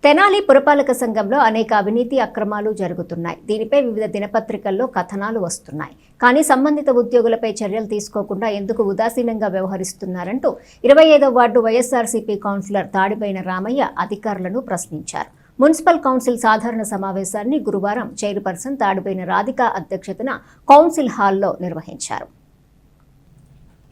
తెనాలి పురపాలక సంఘంలో అనేక అవినీతి అక్రమాలు జరుగుతున్నాయి. దీనిపై వివిధ దినపత్రికల్లో కథనాలు వస్తున్నాయి. కానీ సంబంధిత ఉద్యోగులపై చర్యలు తీసుకోకుండా ఎందుకు ఉదాసీనంగా వ్యవహరిస్తున్నారంటూ 25వ వార్డు వైఎస్ఆర్సీపీ కౌన్సిలర్ తాడిబోయిన రామయ్య అధికారులను ప్రశ్నించారు. మున్సిపల్ కౌన్సిల్ సాధారణ సమావేశాన్ని గురువారం చైర్పర్సన్ తాడిబోయిన రాధిక అధ్యక్షతన కౌన్సిల్ హాల్లో నిర్వహించారు.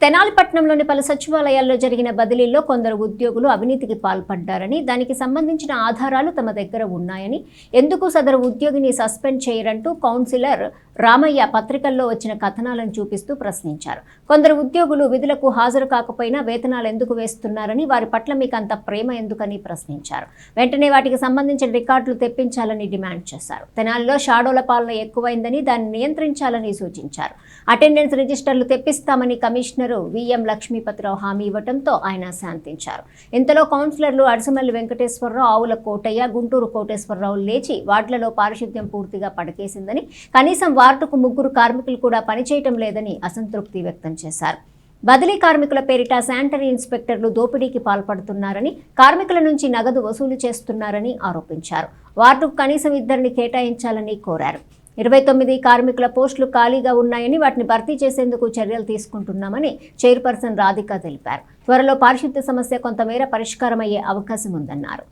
తెనాలి పట్టణంలోని పలు సచివాలయాల్లో జరిగిన బదిలీల్లో కొందరు ఉద్యోగులు అవినీతికి పాల్పడ్డారని, దానికి సంబంధించిన ఆధారాలు తమ దగ్గర ఉన్నాయని, ఎందుకు సదరు ఉద్యోగిని సస్పెండ్ చేయరంటూ కౌన్సిలర్ రామయ్య పత్రికల్లో వచ్చిన కథనాలను చూపిస్తూ ప్రశ్నించారు. కొందరు ఉద్యోగులు విధులకు హాజరు కాకపోయినా వేతనాలు ఎందుకు వేస్తున్నారని, వారి పట్ల మీకు అంత ప్రేమ ఎందుకని ప్రశ్నించారు. వెంటనే వాటికి సంబంధించిన రికార్డులు తెప్పించాలని డిమాండ్ చేశారు. తెనాలిలో షాడోల పాలన ఎక్కువైందని, దాన్ని నియంత్రించాలని సూచించారు. అటెండెన్స్ రిజిస్టర్లు తెప్పిస్తామని కమిషనర్ విఎం లక్ష్మీపతిరావు హామీ ఇవ్వడంతో ఆయన శాంతించారు. ఇంతలో కౌన్సిలర్లు అరసమల్లి వెంకటేశ్వరరావు, ఆవుల కోటయ్య, గుంటూరు కోటేశ్వరరావు లేచి వార్డులలో పారిశుద్ధ్యం పూర్తిగా పడకేసిందని, కనీసం వార్డుకు 3 కార్మికులు కూడా పనిచేయటం లేదని అసంతృప్తి వ్యక్తం చేశారు. బదిలీ కార్మికుల పేరిట శానిటరీ ఇన్స్పెక్టర్లు దోపిడీకి పాల్పడుతున్నారని, కార్మికుల నుంచి నగదు వసూలు చేస్తున్నారని ఆరోపించారు. వార్డుకు కనీసం 2 కేటాయించాలని కోరారు. 29 కార్మికుల పోస్టులు ఖాళీగా ఉన్నాయని, వాటిని భర్తీ చేసేందుకు చర్యలు తీసుకుంటున్నామని చైర్పర్సన్ రాధిక తెలిపారు. త్వరలో పారిశుద్ధ్య సమస్య కొంతమేర పరిష్కారమయ్యే అవకాశం ఉందన్నారు.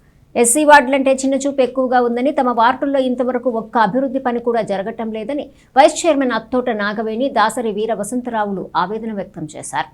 ఎస్సీ వార్డులంటే చిన్నచూపు ఎక్కువగా ఉందని, తమ వార్డుల్లో ఇంతవరకు ఒక్క అభివృద్ధి పని కూడా జరగటం లేదని వైస్ చైర్మన్ అత్తోట నాగవేణి, దాసరి వీర వసంతరావులు ఆవేదన వ్యక్తం చేశారు.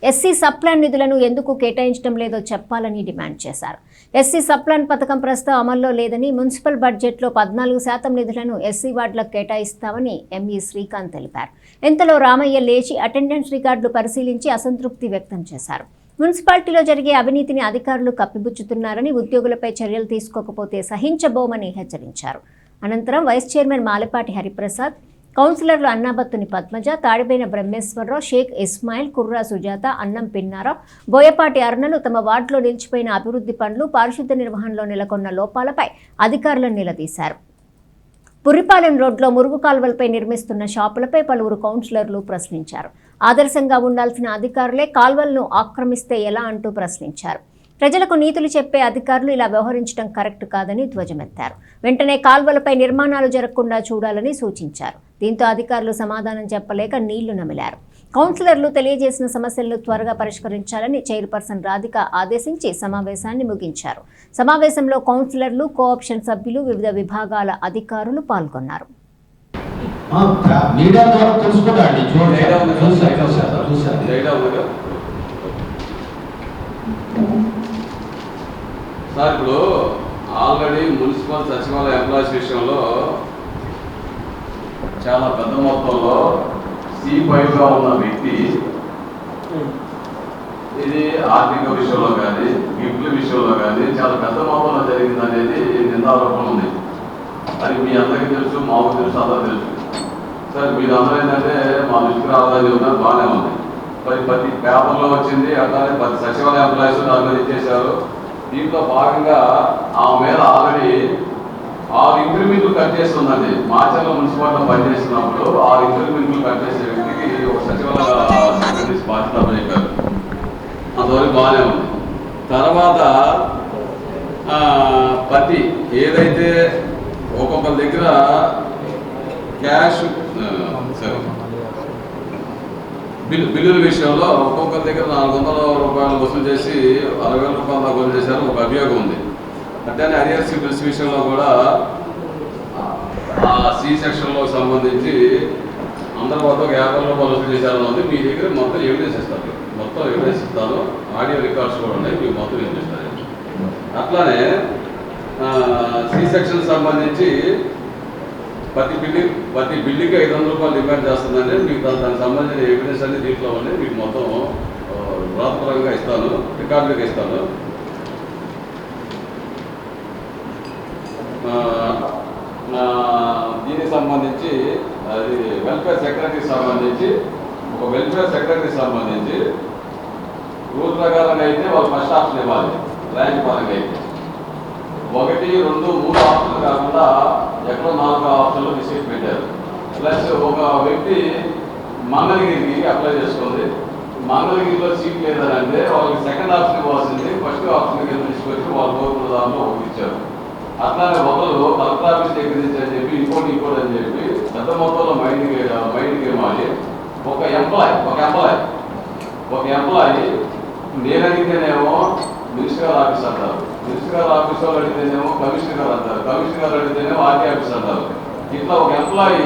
ఎస్సీ సప్లాన్ నిధులను ఎందుకు కేటాయించడం లేదో చెప్పాలని డిమాండ్ చేశారు. ఎస్సీ సప్లాన్ పథకం ప్రస్తుతం అమల్లో లేదని, మున్సిపల్ బడ్జెట్లో 14% నిధులను ఎస్సీ వార్డులకు కేటాయిస్తామని ఎంఈ శ్రీకాంత్ తెలిపారు. ఇంతలో రామయ్య లేచి అటెండెన్స్ రికార్డులు పరిశీలించి అసంతృప్తి వ్యక్తం చేశారు. మున్సిపాలిటీలో జరిగే అవినీతిని అధికారులు కప్పిపుచ్చుతున్నారని, ఉద్యోగులపై చర్యలు తీసుకోకపోతే సహించబోమని హెచ్చరించారు. అనంతరం వైస్ చైర్మన్ మాలపాటి హరిప్రసాద్, కౌన్సిలర్లు అన్నాబత్తుని పద్మజ, తాడిబోయిన బ్రహ్మేశ్వరరావు, షేక్ ఇస్మాయిల్, కుర్రా సుజాత, అన్నం పిన్నారావు, బోయపాటి అరుణలు తమ వార్డులో నిలిచిపోయిన అభివృద్ధి పనులు, పారిశుద్ధ్య నిర్వహణలో నెలకొన్న లోపాలపై అధికారులను నిలదీశారు. పురిపాలెం రోడ్లో మురుగు కాల్వలపై నిర్మిస్తున్న షాపులపై పలువురు కౌన్సిలర్లు ప్రశ్నించారు. ఆదర్శంగా ఉండాల్సిన అధికారులే కాల్వలను ఆక్రమిస్తే ఎలా అంటూ ప్రశ్నించారు. ప్రజలకు నీతులు చెప్పే అధికారులు ఇలా వ్యవహరించడం కరెక్ట్ కాదని ధ్వజమెత్తారు. వెంటనే కాల్వలపై నిర్మాణాలు జరగకుండా చూడాలని సూచించారు. దీంతో అధికారులు సమాధానం చెప్పలేక నీళ్లు నమిలారు. కౌన్సిలర్లు తెలియజేసిన సమస్యలను త్వరగా పరిష్కరించాలని చైర్పర్సన్ రాధిక ఆదేశించి సమావేశాన్ని ముగించారు. సమావేశంలో కౌన్సిలర్లు, కోఆప్షన్ సభ్యులు, వివిధ విభాగాల అధికారులు పాల్గొన్నారు. సార్, ఇప్పుడు ఆల్రెడీ మున్సిపల్ సచివాలయ ఎంప్లాయీస్ విషయంలో చాలా పెద్ద మొత్తంలో C5గా ఉన్న వ్యక్తి ఇది ఆర్థిక విషయంలో కానీ, గిఫ్ట్ల విషయంలో కానీ చాలా పెద్ద మొత్తంలో జరిగిందనేది నిందారోపణ ఉంది. అది మీ అందరికీ తెలుసు, మాకు తెలుసు, అందరూ తెలుసు. సార్, మీరు అందరూ ఏంటంటే మా దృష్టికి రావాలని ఉన్నారు, బాగానే ఉంది. ప్రతి పేపర్లో వచ్చింది, అట్లానే ప్రతి సచివాలయ ఎంప్లాయీస్ దాని మీద ఇచ్చేశారు. దీంట్లో భాగంగా ఆమె మీద ఆల్రెడీ 6 ఇంక్రిమెంట్లు కట్ చేస్తుందండి. మాచర్ల మున్సిపాలిటీలో పనిచేస్తున్నప్పుడు 6 ఇంక్రిమెంట్లు కట్ చేసే వ్యక్తికి ఒక సచివాలయ బాధ్యత అప్పచెప్పారు. అంతవరకు బాగానే ఉంది. తర్వాత ప్రతి ఏదైతే ఒక్కొక్కరి దగ్గర క్యాష్ బిల్లుల విషయంలో ఒక్కొక్కరి దగ్గర 400 రూపాయలు వసూలు చేసి 60,000 రూపాయలు దాకా వసూలు చేశారు ఒక అభియోగం ఉంది. అట్లనే అరియర్స్ బిల్స్ విషయంలో కూడా సి సెక్షన్లో సంబంధించి అందరి వద్ద 50 రూపాయలు వసూలు చేశారని ఉంది. మీ దగ్గర మొత్తం ఎవిడెన్స్ ఇస్తారు, మొత్తం ఎవిడెన్స్ ఇస్తాను, ఆడియో రికార్డ్స్ కూడా ఉన్నాయి, మీకు మొత్తం ఎవిడెన్స్. అట్లానే సి సెక్షన్ సంబంధించి ప్రతి బిల్డింగ్కి 500 రూపాయలు డిమాండ్ చేస్తుందంటే మీకు దానికి సంబంధించిన ఎవిడెన్స్ అన్ని దీంట్లో ఉన్నాయి, మీకు మొత్తం వ్రాతపరంగా ఇస్తాను, రికార్డులుగా ఇస్తాను. దీనికి సంబంధించి అది వెల్ఫేర్ సెక్రటరీకి సంబంధించి ఒక వెల్ఫేర్ సెక్రటరీకి సంబంధించి రూల్ ప్రకారంగా అయితే వాళ్ళు ఫస్ట్ ఆప్షన్ ఇవ్వాలి. ర్యాంక్ పరంగా అయితే 1, 2, 3 ఆప్షన్లు కాకుండా ఎక్కడో 4 ఆప్షన్లు డిసైడ్ పెట్టారు. ప్లస్ ఒక వ్యక్తి మంగళగిరికి అప్లై చేసుకుంది. మంగళగిరిలో సీట్ లేదని అంటే వాళ్ళకి సెకండ్ ఆప్షన్ ఇవ్వాల్సింది ఫస్ట్ ఆప్షన్ కింద తీసుకొచ్చి వాళ్ళ కోరుకున్న దాంట్లో ఒకటి ఇచ్చారు. అట్లానే ఒకరు కలెక్టర్ ఆఫీస్ దగ్గర నుంచి అని చెప్పి ఇంకోటి అని చెప్పి పెద్ద మొత్తంలో మైండ్కి మారి ఒక ఎంప్లాయీ నేను అడిగితేనేమో మినిస్టర్ గారు ఆఫీస్ అంటారు, మినిస్టర్ గారు ఆఫీస్ వాళ్ళు అడిగితేనేమో కమిషనర్ గారు అంటారు, కమిషనర్ గారు అడిగితేనేమో ఆర్టీ ఆఫీస్ అంటారు. ఇట్లా ఒక ఎంప్లాయీ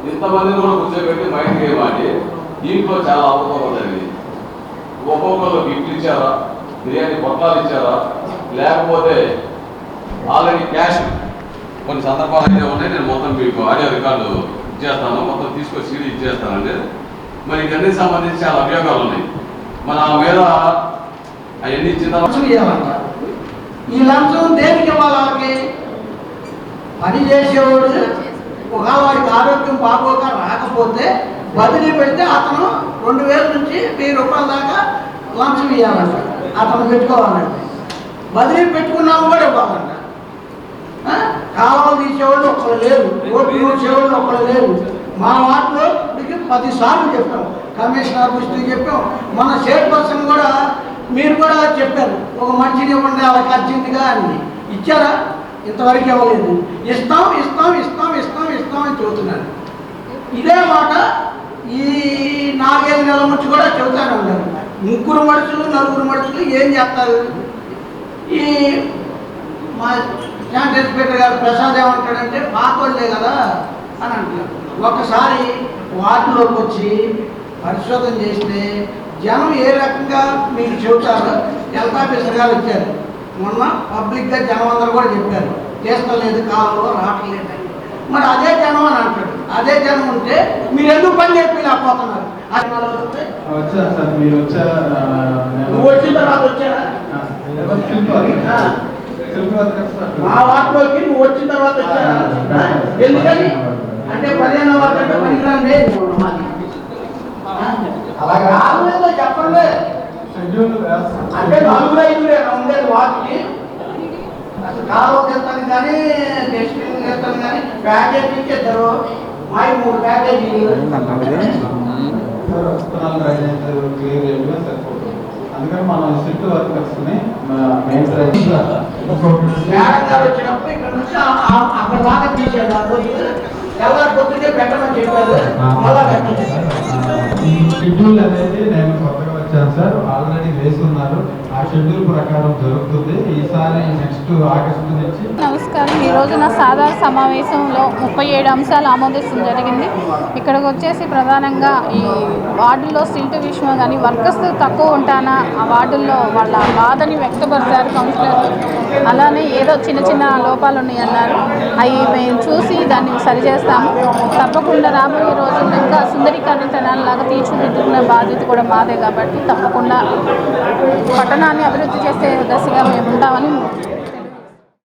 ఇంతమందిని కూడా కూర్చోబెట్టి మైండ్ గేమ్ ఆడి దీంట్లో చాలా అవకాశం జరిగింది. ఒక్కొక్కరు గిఫ్ట్లు ఇచ్చారా, బిర్యానీ పొట్లాలు ఇచ్చారా, లేకపోతే ఆల్రెడీ క్యాష్ కొన్ని సందర్భాలు అయితే ఉన్నాయి. నేను మొత్తం మీకు ఆడియో రికార్డు ఇచ్చేస్తాను, మొత్తం తీసుకొచ్చి సీడీ ఇచ్చేస్తానండి. మరి ఇవన్నీ సంబంధించి చాలా అభియోగాలు ఉన్నాయి. మన మీద అవన్నీ ఇచ్చిన ఈ లంచం దేనికి ఇవ్వాలి? పని చేసేవాడు ఒకవేళ వాడికి ఆరోగ్యం బాగోక రాకపోతే బదిలీ పెడితే అతను 2000 నుంచి 1000 రూపాయల దాకా లంచం ఇవ్వాలంట, అతను పెట్టుకోవాలంట. బదిలీ పెట్టుకున్నాము కూడా ఇవ్వాలంట. కాలువలు తీసేవాళ్ళు ఒక్కరు లేరు, ఓట్లు చూసేవాళ్ళు ఒక్కరు లేరు. మా వాటిలో 10 సార్లు చెప్పాం, కమిషనర్ దృష్టికి చెప్పాం, మన చైర్పర్సన్ కూడా మీరు కూడా చెప్పారు ఒక మంచిని ఇవ్వండి వాళ్ళకి అర్జెంటుగా అని. ఇచ్చారా? ఇంతవరకు ఇవ్వలేదు. ఇస్తాం ఇస్తాం ఇస్తాం ఇస్తాం ఇస్తాం అని చెబుతున్నారు. ఇదే మాట ఈ 4-5 నెలల నుంచి కూడా చెబుతానే ఉన్నారు. 3 మనుషులు 4 మనుషులు ఏం చేస్తారు? ఈ మా శాంతి ఇన్స్పెక్టర్ గారు ప్రసాద్ ఏమంటాడంటే పాత వాళ్ళే కదా అని అంటున్నారు. ఒక్కసారి వార్డులోకి వచ్చి పరిశోధన చేస్తే జనం ఏ రకంగా మీకు చెబుతారో హెల్త్ ఆఫీసర్ గారు వచ్చారు మొన్న పబ్లిక్గా జనం అందరూ కూడా చెప్పారు, చేస్తలేదు, కాలంలో రావట్లేదు. మరి అదే జనం అని అంటాడు. అదే జనం ఉంటే మీరు ఎందుకు పని చెప్పలేకపోతున్నారు? నువ్వు వచ్చిన తర్వాత వచ్చారా? మా వాటిలోకి నువ్వు వచ్చిన తర్వాత వచ్చారా? ఎందుకని అంటే 15వ వార్డు పనికిరాని లేదు అలాగే ఆరులో చెప్పండి. అంటే 4-5 ఉండేది వాటికి అసలు కాలువ చేస్తాను కానీ డస్ట్బిన్ చేస్తాను కానీ ప్యాకేజీ ఇచ్చేద్దరు మా 3 ప్యాకేజీలు అందుకని మనం షిఫ్ట్ వర్కర్స్ ని వచ్చినప్పుడు ఇక్కడ నుంచి అక్కడ దాకా తీసేది ఎవరు పొద్దున్నే పెట్టమని చెప్పారు. ఈ షెడ్యూల్ అనేది నేను కొత్తగా వచ్చాను సార్, ఆల్రెడీ వేస్తున్నారు. ఆ షెడ్యూల్ ప్రకారం జరుగుతుంది. ఈసారి నెక్స్ట్ ఆగస్టు నుంచి. నమస్కారం. ఈ రోజున సాధారణ సమావేశంలో 37 అంశాలు ఆమోదించడం జరిగింది. ఇక్కడికి వచ్చేసి ప్రధానంగా ఈ వార్డుల్లో సీటు విషయం కానీ వర్కర్స్ తక్కువ ఉంటానా ఆ వార్డుల్లో వాళ్ళ బాధని వ్యక్తపరిచారు కౌన్సిలర్లు. అలానే ఏదో చిన్న చిన్న లోపాలు ఉన్నాయన్నారు, అవి మేము చూసి దాన్ని సరిచేస్తాము. తప్పకుండా రాబోయే రోజుల్లో ఇంకా సుందరీకరణలాగా తీర్చిదిద్దుకునే బాధ్యత కూడా మాదే కాబట్టి తప్పకుండా పట్టణాన్ని అభివృద్ధి చేసే దశగా మేము ఉంటామని